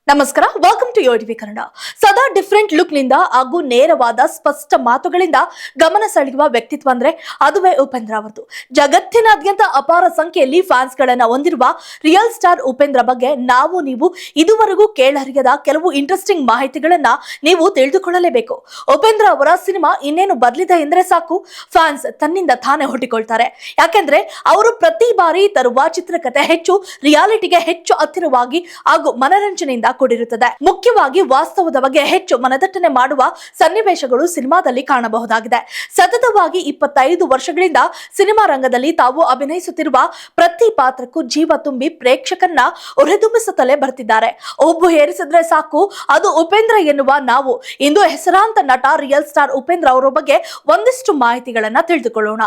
ನಮಸ್ಕಾರ, welcome to ಯೋಟಿವಿ Kannada. ಸದಾ different look ನಿಂದ ಹಾಗೂ ನೇರವಾದ ಸ್ಪಷ್ಟ ಮಾತುಗಳಿಂದ ಗಮನ ಸೆಳೆಯುವ ವ್ಯಕ್ತಿತ್ವ ಅಂದ್ರೆ ಅದುವೇ ಉಪೇಂದ್ರ ಅವರದು. ಜಗತ್ತಿನಾದ್ಯಂತ ಅಪಾರ ಸಂಖ್ಯೆಯಲ್ಲಿ ಫ್ಯಾನ್ಸ್ ಗಳನ್ನ ಹೊಂದಿರುವ ರಿಯಲ್ ಸ್ಟಾರ್ ಉಪೇಂದ್ರ ಬಗ್ಗೆ ನೀವು ಇದುವರೆಗೂ ಕೇಳರಿಯದ ಕೆಲವು ಇಂಟ್ರೆಸ್ಟಿಂಗ್ ಮಾಹಿತಿಗಳನ್ನ ನೀವು ತಿಳಿದುಕೊಳ್ಳಲೇಬೇಕು. ಉಪೇಂದ್ರ ಅವರ ಸಿನಿಮಾ ಇನ್ನೇನು ಬರ್ಲಿದೆ ಎಂದ್ರೆ ಸಾಕು, ಫ್ಯಾನ್ಸ್ ತನ್ನಿಂದ ತಾನೇ ಹುಟ್ಟಿಕೊಳ್ತಾರೆ. ಯಾಕೆಂದ್ರೆ ಅವರು ಪ್ರತಿ ಬಾರಿ ತರುವ ಚಿತ್ರಕಥೆ ಹೆಚ್ಚು ರಿಯಾಲಿಟಿಗೆ ಹೆಚ್ಚು ಹತ್ತಿರವಾಗಿ ಹಾಗೂ ಮನರಂಜನೆಯಿಂದ ಕೂಡಿರುತ್ತದೆ. ಮುಖ್ಯವಾಗಿ ವಾಸ್ತವದ ಬಗ್ಗೆ ಹೆಚ್ಚು ಮನದಟ್ಟಣೆ ಮಾಡುವ ಸನ್ನಿವೇಶಗಳು ಸಿನಿಮಾದಲ್ಲಿ ಕಾಣಬಹುದಾಗಿದೆ. ಸತತವಾಗಿ 25 ವರ್ಷಗಳಿಂದ ಸಿನಿಮಾ ರಂಗದಲ್ಲಿ ತಾವು ಅಭಿನಯಿಸುತ್ತಿರುವ ಪ್ರತಿ ಪಾತ್ರಕ್ಕೂ ಜೀವ ತುಂಬಿ ಪ್ರೇಕ್ಷಕರನ್ನ ಉರಿದುಂಬಿಸುತ್ತಲೇ ಬರ್ತಿದ್ದಾರೆ. ಒಬ್ಬು ಏರಿಸಿದ್ರೆ ಸಾಕು, ಅದು ಉಪೇಂದ್ರ ಎನ್ನುವ ನಾವು ಇಂದು ಹೆಸರಾಂತ ನಟ ರಿಯಲ್ ಸ್ಟಾರ್ ಉಪೇಂದ್ರ ಅವರ ಬಗ್ಗೆ ಒಂದಿಷ್ಟು ಮಾಹಿತಿಗಳನ್ನ ತಿಳಿದುಕೊಳ್ಳೋಣ.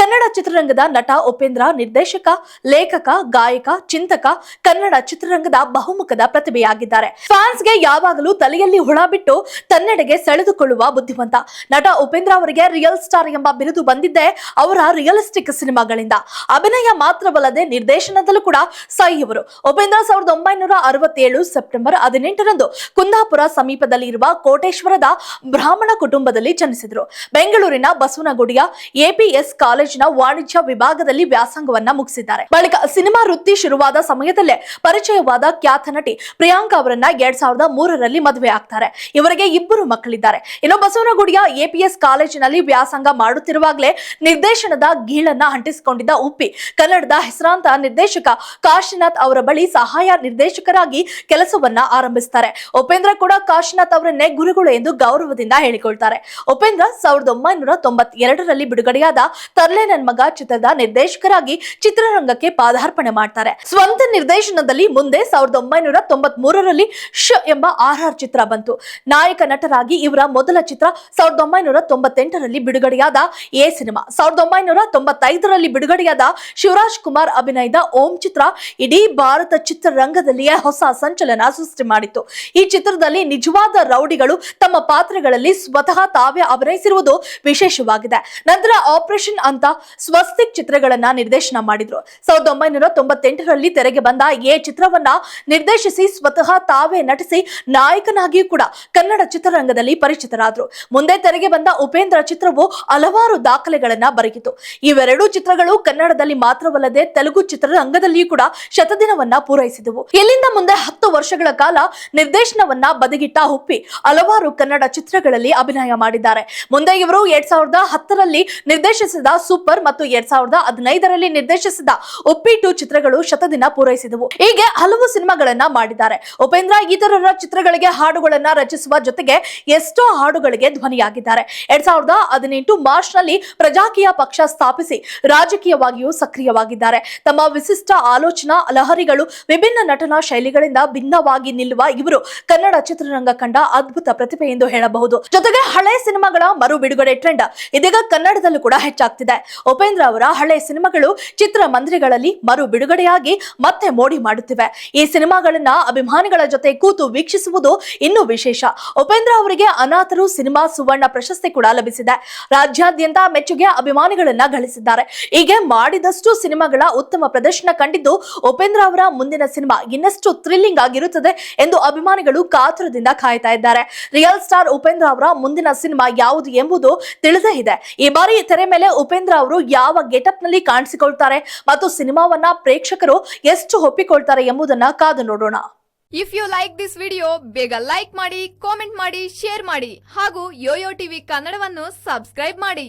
ಕನ್ನಡ ಚಿತ್ರರಂಗದ ನಟ ಉಪೇಂದ್ರ ನಿರ್ದೇಶಕ, ಲೇಖಕ, ಗಾಯಕ, ಚಿಂತಕ, ಕನ್ನಡ ಚಿತ್ರರಂಗದ ಬಹುಮುಖದ ಪ್ರತಿಭೆಯಾಗಿದ್ದಾರೆ. ಫ್ಯಾನ್ಸ್ಗೆ ಯಾವಾಗಲೂ ತಲೆಯಲ್ಲಿ ಹುಳ ಬಿಟ್ಟು ತನ್ನೆಡೆಗೆ ಸೆಳೆದುಕೊಳ್ಳುವ ಬುದ್ಧಿವಂತ ನಟ ಉಪೇಂದ್ರ ಅವರಿಗೆ ರಿಯಲ್ ಸ್ಟಾರ್ ಎಂಬ ಬಿರುದು ಬಂದಿದ್ದೇ ಅವರ ರಿಯಲಿಸ್ಟಿಕ್ ಸಿನಿಮಾಗಳಿಂದ. ಅಭಿನಯ ಮಾತ್ರವಲ್ಲದೆ ನಿರ್ದೇಶನದಲ್ಲೂ ಕೂಡ ಸೈ ಇವರು. ಉಪೇಂದ್ರ 1967 ಸೆಪ್ಟೆಂಬರ್ 18ರಂದು ಕುಂದಾಪುರ ಸಮೀಪದಲ್ಲಿ ಇರುವ ಕೋಟೇಶ್ವರದ ಬ್ರಾಹ್ಮಣ ಕುಟುಂಬದಲ್ಲಿ ಜನಿಸಿದರು. ಬೆಂಗಳೂರಿನ ಬಸವನಗುಡಿಯ ಎಪಿಎಸ್ ಕಾಲೇಜಿನ ವಾಣಿಜ್ಯ ವಿಭಾಗದಲ್ಲಿ ವ್ಯಾಸಂಗವನ್ನ ಮುಗಿಸಿದ್ದಾರೆ. ಬಳಿಕ ಸಿನಿಮಾ ವೃತ್ತಿ ಶುರುವಾದ ಸಮಯದಲ್ಲೇ ಪರಿಚಯವಾದ ಖ್ಯಾತ ನಟಿ ಪ್ರಿಯಾಂಕಾ ಅವರನ್ನ 2003ರಲ್ಲಿ ಮದುವೆ ಆಗ್ತಾರೆ. ಇವರಿಗೆ 2 ಮಕ್ಕಳಿದ್ದಾರೆ. ಇನ್ನು ಬಸವನಗುಡಿಯ ಎಪಿಎಸ್ ಕಾಲೇಜಿನಲ್ಲಿ ವ್ಯಾಸಂಗ ಮಾಡುತ್ತಿರುವಾಗಲೇ ನಿರ್ದೇಶನದ ಗೀಳನ್ನ ಅಂಟಿಸಿಕೊಂಡಿದ್ದ ಉಪ್ಪಿ ಕನ್ನಡದ ಹೆಸರಾಂತ ನಿರ್ದೇಶಕ ಕಾಶಿನಾಥ್ ಅವರ ಬಳಿ ಸಹಾಯ ನಿರ್ದೇಶಕರಾಗಿ ಕೆಲಸವನ್ನ ಆರಂಭಿಸುತ್ತಾರೆ. ಉಪೇಂದ್ರ ಕೂಡ ಕಾಶಿನಾಥ್ ಅವರನ್ನೇ ಗುರುಗಳು ಎಂದು ಗೌರವದಿಂದ ಹೇಳಿಕೊಳ್ತಾರೆ. ಉಪೇಂದ್ರ 1992ರಲ್ಲಿ ಬಿಡುಗಡೆಯಾದ ತರ್ಲೆ ನನ್ ಮಗ ಚಿತ್ರದ ನಿರ್ದೇಶಕರಾಗಿ ಚಿತ್ರರಂಗಕ್ಕೆ ಪಾದಾರ್ಪಣೆ ಮಾಡ್ತಾರೆ. ಸ್ವಂತ ನಿರ್ದೇಶನದಲ್ಲಿ ಮುಂದೆ 1993ರಲ್ಲಿ ಎಂಬ RR ಚಿತ್ರ ಬಂತು. ನಾಯಕ ನಟರಾಗಿ ಇವರ ಮೊದಲ ಚಿತ್ರ 1998ರಲ್ಲಿ ಬಿಡುಗಡೆಯಾದ ಎ ಸಿನಿಮಾ. 1995ರಲ್ಲಿ ಬಿಡುಗಡೆಯಾದ ಶಿವರಾಜ್ ಕುಮಾರ್ ಅಭಿನಯದ ಓಂ ಚಿತ್ರ ಇಡೀ ಭಾರತ ಚಿತ್ರರಂಗದಲ್ಲಿಯೇ ಹೊಸ ಸಂಚಲನ ಸೃಷ್ಟಿ ಮಾಡಿತು. ಈ ಚಿತ್ರದಲ್ಲಿ ನಿಜವಾದ ರೌಡಿಗಳು ತಮ್ಮ ಪಾತ್ರಗಳಲ್ಲಿ ಸ್ವತಃ ತಾವೇ ಅಭಿನಯಿಸಿರುವುದು ವಿಶೇಷವಾಗಿದೆ. ನಂತರ ಆಪರೇಷನ್ ಅಂತ ಸ್ವಸ್ತಿಕ್ ಚಿತ್ರಗಳನ್ನ ನಿರ್ದೇಶನ ಮಾಡಿದ್ರು. 1998ರಲ್ಲಿ ತೆರೆಗೆ ಬಂದ ಎ ಚಿತ್ರವನ್ನ ನಿರ್ದೇಶಿಸಿ ಸ್ವತಃ ತಾವೇ ನಟಿಸಿ ನಾಯಕನಾಗಿಯೂ ಕೂಡ ಕನ್ನಡ ಚಿತ್ರರಂಗದಲ್ಲಿ ಪರಿಚಿತರಾದ್ರು. ಮುಂದೆ ತೆರೆಗೆ ಬಂದ ಉಪೇಂದ್ರ ಚಿತ್ರವು ಹಲವಾರು ದಾಖಲೆಗಳನ್ನ ಬರೆಯಿತು. ಇವೆರಡೂ ಚಿತ್ರಗಳು ಕನ್ನಡದಲ್ಲಿ ಮಾತ್ರವಲ್ಲದೆ ತೆಲುಗು ಚಿತ್ರರಂಗದಲ್ಲಿಯೂ ಕೂಡ ಶತದಿನವನ್ನ ಪೂರೈಸಿದವು. ಇಲ್ಲಿಂದ ಮುಂದೆ 10 ವರ್ಷಗಳ ಕಾಲ ನಿರ್ದೇಶನವನ್ನ ಬದಿಗಿಟ್ಟ ಉಪ್ಪಿ ಹಲವಾರು ಕನ್ನಡ ಚಿತ್ರಗಳಲ್ಲಿ ಅಭಿನಯ ಮಾಡಿದ್ದಾರೆ. ಮುಂದೆ ಇವರು 2010ರಲ್ಲಿ ನಿರ್ದೇಶಿಸಿದ ಸೂಪರ್ ಮತ್ತು 2015ರಲ್ಲಿ ನಿರ್ದೇಶಿಸಿದ ಉಪ್ಪಿ 2 ಚಿತ್ರಗಳು ಶತದಿನ ಪೂರೈಸಿದವು. ಹೀಗೆ ಹಲವು ಸಿನಿಮಾಗಳನ್ನ ಮಾಡಿದ್ದಾರೆ. ಉಪೇಂದ್ರ ಇತರರ ಚಿತ್ರಗಳಿಗೆ ಹಾಡುಗಳನ್ನ ರಚಿಸುವ ಜೊತೆಗೆ ಎಷ್ಟೋ ಹಾಡುಗಳಿಗೆ ಧ್ವನಿಯಾಗಿದ್ದಾರೆ. 2018 ಮಾರ್ಚ್ ನಲ್ಲಿ ಪ್ರಜಾಕೀಯ ಪಕ್ಷ ಸ್ಥಾಪಿಸಿ ರಾಜಕೀಯವಾಗಿಯೂ ಸಕ್ರಿಯವಾಗಿದ್ದಾರೆ. ತಮ್ಮ ವಿಶಿಷ್ಟ ಆಲೋಚನಾ ಲಹರಿಗಳು, ವಿಭಿನ್ನ ನಟನಾ ಶೈಲಿಗಳಿಂದ ಭಿನ್ನವಾಗಿ ನಿಲ್ಲುವ ಇವರು ಕನ್ನಡ ಚಿತ್ರರಂಗ ಕಂಡ ಅದ್ಭುತ ಪ್ರತಿಭೆ ಎಂದು ಹೇಳಬಹುದು. ಜೊತೆಗೆ ಹಳೆ ಸಿನಿಮಾಗಳ ಮರು ಬಿಡುಗಡೆ ಟ್ರೆಂಡ್ ಇದೀಗ ಕನ್ನಡದಲ್ಲೂ ಕೂಡ ಹೆಚ್ಚಾಗ್ತಿದೆ. ಉಪೇಂದ್ರ ಅವರ ಹಳೆ ಸಿನಿಮಾಗಳು ಚಿತ್ರಮಂದಿರಗಳಲ್ಲಿ ಮರು ಬಿಡುಗಡೆಯಾಗಿ ಮತ್ತೆ ಮೋಡಿ ಮಾಡುತ್ತಿವೆ. ಈ ಸಿನಿಮಾಗಳನ್ನ ಅಭಿಮಾನಿಗಳ ಜೊತೆ ಕೂತು ವೀಕ್ಷಿಸುವುದು ಇನ್ನೂ ವಿಶೇಷ. ಉಪೇಂದ್ರ ಅವರಿಗೆ ಅನಾಥರು ಸಿನಿಮಾ ಸುವರ್ಣ ಪ್ರಶಸ್ತಿ ಕೂಡ ಲಭಿಸಿದೆ. ರಾಜ್ಯಾದ್ಯಂತ ಮೆಚ್ಚುಗೆ ಅಭಿಮಾನಿಗಳನ್ನ ಗಳಿಸಿದ್ದಾರೆ. ಹೀಗೆ ಮಾಡಿದಷ್ಟು ಸಿನಿಮಾಗಳ ಉತ್ತಮ ಪ್ರದರ್ಶನ ಕಂಡಿದ್ದು ಉಪೇಂದ್ರ ಅವರ ಮುಂದಿನ ಸಿನಿಮಾ ಇನ್ನಷ್ಟು ಥ್ರಿಲ್ಲಿಂಗ್ ಆಗಿರುತ್ತದೆ ಎಂದು ಅಭಿಮಾನಿಗಳು ಕಾತುರದಿಂದ ಕಾಯ್ತಾ ಇದ್ದಾರೆ. ರಿಯಲ್ ಸ್ಟಾರ್ ಉಪೇಂದ್ರ ಅವರ ಮುಂದಿನ ಸಿನಿಮಾ ಯಾವುದು ಎಂಬುದು ತಿಳಿದೇ ಇದೆ. ಈ ಬಾರಿ ತೆರೆ ಮೇಲೆ ಉಪೇಂದ್ರ ಅವರು ಯಾವ ಗೆಟಪ್ ನಲ್ಲಿ ಕಾಣಿಸಿಕೊಳ್ತಾರೆ ಮತ್ತು ಸಿನಿಮಾವನ್ನ ಪ್ರೇಕ್ಷಕರು ಎಷ್ಟು ಒಪ್ಪಿಕೊಳ್ತಾರೆ ಎಂಬುದನ್ನ ಕಾದು ನೋಡೋಣ. If you like this video ಬೇಗ ಲೈಕ್ ಮಾಡಿ, ಕಾಮೆಂಟ್ ಮಾಡಿ, ಶೇರ್ ಮಾಡಿ ಹಾಗೂ ಯೋಯೋ ಟಿವಿ ಕನ್ನಡವನ್ನು ಸಬ್ಸ್ಕ್ರೈಬ್ ಮಾಡಿ.